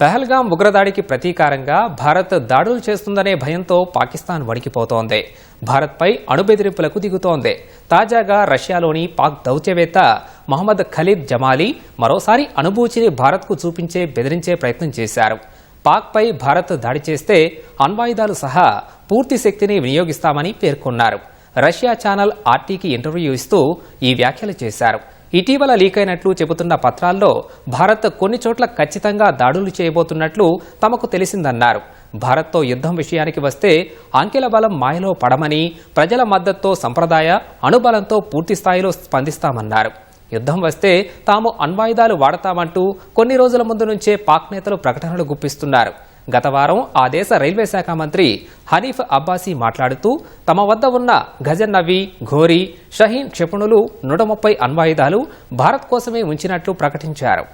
పహల్గాం ఉగ్రదాడికి ప్రతీకారంగా భారత్ దాడులు చేస్తుందనే భయంతో పాకిస్తాన్ వణికిపోతోంది. భారత్పై అణుబెదిరింపులకు దిగుతోంది. తాజాగా రష్యాలోని పాక్ దౌత్యవేత్త మహమ్మద్ ఖలీద్ జమాలీ మరోసారి అణుబూచిని భారత్కు చూపించే బెదిరించే ప్రయత్నం చేశారు. పాక్పై భారత్ దాడి చేస్తే అణ్వాయుధాలు సహా పూర్తి శక్తిని వినియోగిస్తామని పేర్కొన్నారు. రష్యా ఛానల్ ఆర్టీకి ఇంటర్వ్యూ ఇస్తూ ఈ వ్యాఖ్యలు చేశారు. ఇటీవల లీక్ అయినట్లు చెబుతున్న పత్రాల్లో భారత్ కొన్ని చోట్ల ఖచ్చితంగా దాడులు చేయబోతున్నట్లు తమకు తెలిసిందన్నారు. భారత్తో యుద్ధం విషయానికి వస్తే అంకెల బలం మాయలో పడమని, ప్రజల మద్దతుతో సంప్రదాయ అణుబలంతో పూర్తి స్థాయిలో స్పందిస్తామన్నారు. యుద్ధం వస్తే తాము అణ్వాయుధాలు వాడతామంటూ కొన్ని రోజుల ముందు నుంచే పాక్ నేతలు ప్రకటనలు గుప్పిస్తున్నారు. గత వారం ఆ దేశ రైల్వే శాఖ మంత్రి హనీఫ్ అబ్బాసీ మాట్లాడుతూ తమ వద్ద ఉన్న గజన్నవి, ఘోరీ, షహీన్ క్షిపణులు 130 అణ్వాయుధాలు భారత్ కోసమే ఉంచినట్లు ప్రకటించారు.